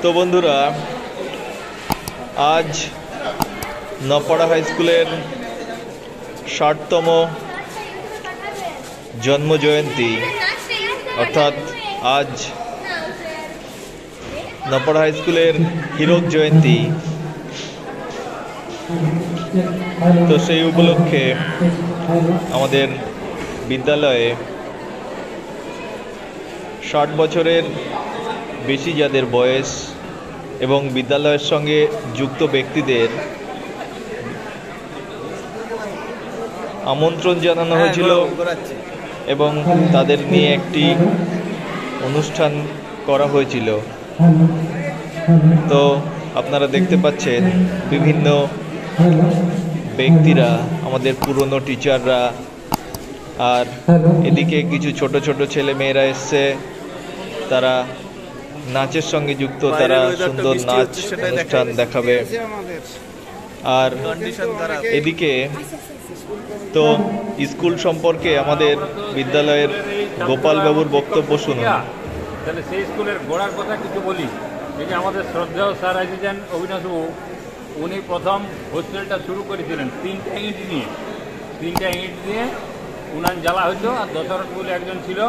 তো বন্ধুরা, আজ নপাড়া হাই স্কুলের ৬০তম জন্মজয়ন্তী, অর্থাৎ আজ নপাড়া হাই স্কুলের হীরক জয়ন্তী। তো সেই উপলক্ষে আমাদের বিদ্যালয়ে ৬০ বছরের বেশি যাদের বয়স এবং বিদ্যালয়ের সঙ্গে যুক্ত ব্যক্তিদের আমন্ত্রণ জানানো হয়েছিল এবং তাদের নিয়ে একটি অনুষ্ঠান করা হয়েছিল। তো আপনারা দেখতে পাচ্ছেন বিভিন্ন ব্যক্তিরা, আমাদের পুরনো টিচাররা, আর এদিকে কিছু ছোট ছোট ছেলে মেয়েরা এসছে, তারা নাচের সঙ্গে যুক্ত, তারা সুন্দর নাচ অনুষ্ঠান দেখাবে। আর এদিকে তো স্কুল সম্পর্কে আমাদের বিদ্যালয়ের গোপাল বাবুর বক্তব্য শুনুন। তাহলে সেই স্কুলের গোড়ার কথা কিছু বলি। এই যে আমাদের শ্রদ্ধেয় স্যার এসেছেন অবিনাশবাবু, উনি প্রথম হোস্টেলটা শুরু করেছিলেন 3টা ইট দিয়ে উনান জ্বালা হতো, আর দশরথ বলে একজন ছিল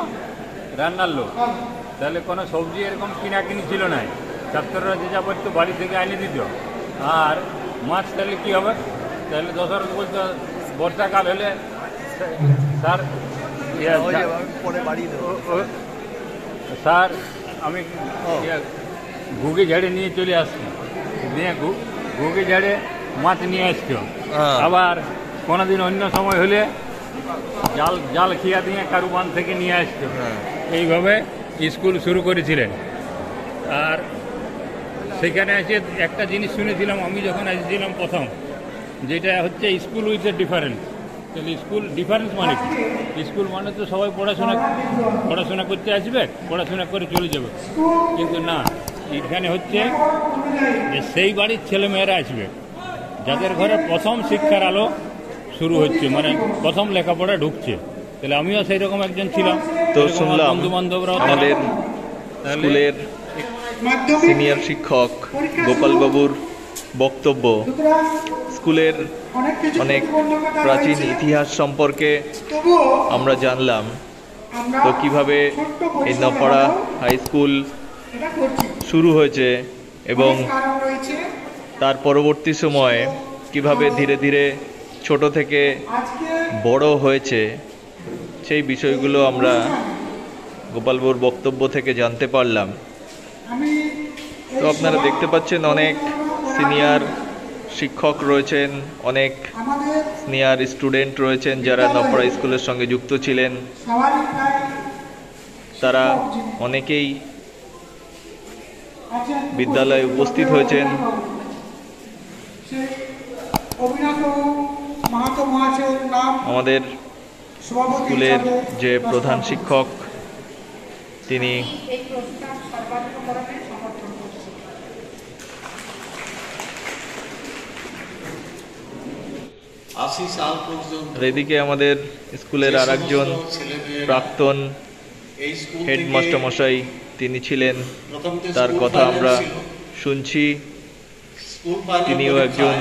রান্নার লোক। তাহলে কোনো সবজি এরকম কিনাকিনি ছিল না, ছাত্ররা যে যা বলতো বাড়ি থেকে এনে দিত। আর মাছ তাহলে কী হবে, তাহলে দশরথ বলতো বর্ষাকাল হলে স্যার স্যার আমি ঘুগে ঝাড়ে নিয়ে চলে আসছি, নিয়ে ঘুগে ঝাড়ে মাছ নিয়ে আসতো। আবার কোনোদিন অন্য সময় হলে জাল খিয়া দিয়ে কারুবান থেকে নিয়ে আসতো। এইভাবে স্কুল শুরু করেছিলেন। আর সেখানে এসে একটা জিনিস শুনেছিলাম আমি যখন এসেছিলাম প্রথম, যেটা হচ্ছে স্কুল উইথ এ ডিফারেন্স। তাহলে স্কুল ডিফারেন্স মানে কি? স্কুল মানে তো সবাই পড়াশোনা করতে আসবে, পড়াশোনা করে চলে যাবে, কিন্তু না, এখানে হচ্ছে যে সেই বাড়ির ছেলেমেয়েরা আসবে যাদের ঘরে প্রথম শিক্ষার আলো শুরু হচ্ছে, মানে প্রথম লেখাপড়া ঢুকছে। তাহলে আমিও সেই রকম একজন ছিলাম। তো শুনলাম বন্ধু বান্ধবরা, আমাদের স্কুলের সিনিয়র শিক্ষক গোপাল বাবুর বক্তব্য। স্কুলের অনেক প্রাচীন ইতিহাস সম্পর্কে আমরা জানলাম। তো কিভাবে এই নপাড়া হাই স্কুল শুরু হয়েছে এবং তার পরবর্তী সময়ে কিভাবে ধীরে ধীরে ছোট থেকে বড় হয়েছে, সেই বিষয়গুলো আমরা গোপালবাবুর বক্তব্য থেকে জানতে পারলাম। তো আপনারা দেখতে পাচ্ছেন অনেক সিনিয়র শিক্ষক রয়েছেন, অনেক সিনিয়র স্টুডেন্ট রয়েছেন যারা নপাড়া স্কুলের সঙ্গে যুক্ত ছিলেন। তারা অনেকেই বিদ্যালয়ে উপস্থিত হয়েছেন। আমাদের স্কুলের যে প্রধান শিক্ষক, তিনি এদিকে আমাদের স্কুলের আর একজন প্রাক্তন হেডমাস্টার মশাই তিনি ছিলেন, তার কথা আমরা শুনছি। তিনিও একজন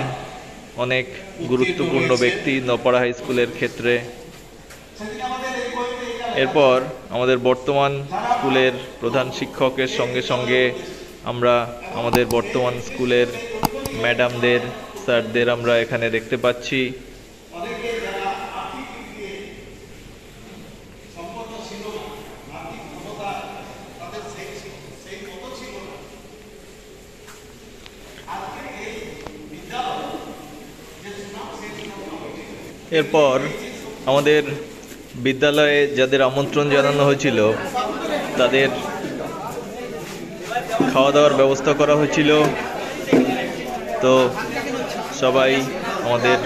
অনেক গুরুত্বপূর্ণ ব্যক্তি নপাড়া হাই স্কুলের ক্ষেত্রে। এরপর আমাদের বর্তমান স্কুলের প্রধান শিক্ষকের সঙ্গে সঙ্গে আমরা আমাদের বর্তমান স্কুলের ম্যাডামদের, স্যারদের আমরা এখানে দেখতে পাচ্ছি। এরপর আমাদের বিদ্যালয়ে যাদের আমন্ত্রণ জানানো হয়েছিল তাদের খাওয়া দাওয়ার ব্যবস্থা করা হয়েছিল। তো সবাই আমাদের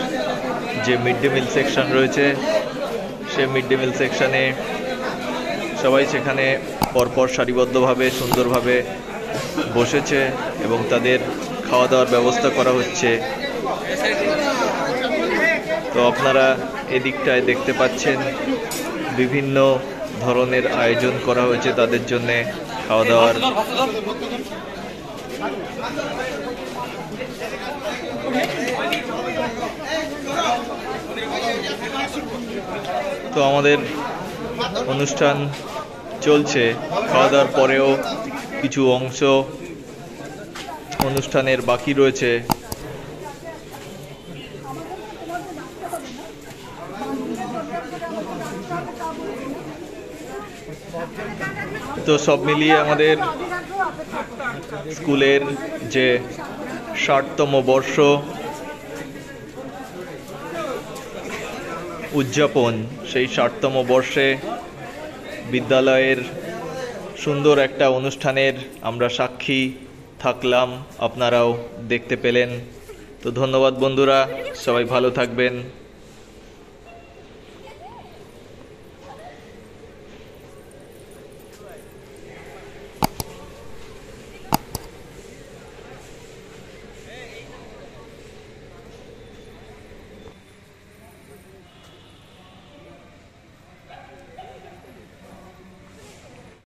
যে মিড ডে মিল সেকশন রয়েছে, সে মিড ডে মিল সেকশানে সবাই সেখানে পরপর সারিবদ্ধভাবে সুন্দরভাবে বসেছে এবং তাদের খাওয়া দাওয়ার ব্যবস্থা করা হচ্ছে। তো আপনারা এদিকটায় দেখতে পাচ্ছেন বিভিন্ন ধরনের আয়োজন করা হয়েছে তাদের জন্য খাওয়া দাওয়ার। তো আমাদের অনুষ্ঠান চলছে, খাওয়া দাওয়ার পরেও কিছু অংশ অনুষ্ঠানের বাকি রয়েছে। তো সব মিলিয়ে আমাদের স্কুলের যে 60তম বর্ষ উদযাপন, সেই 60তম বর্ষে বিদ্যালয়ের সুন্দর একটা অনুষ্ঠানের আমরা সাক্ষী থাকলাম, আপনারাও দেখতে পেলেন। তো ধন্যবাদ বন্ধুরা, সবাই ভালো থাকবেন।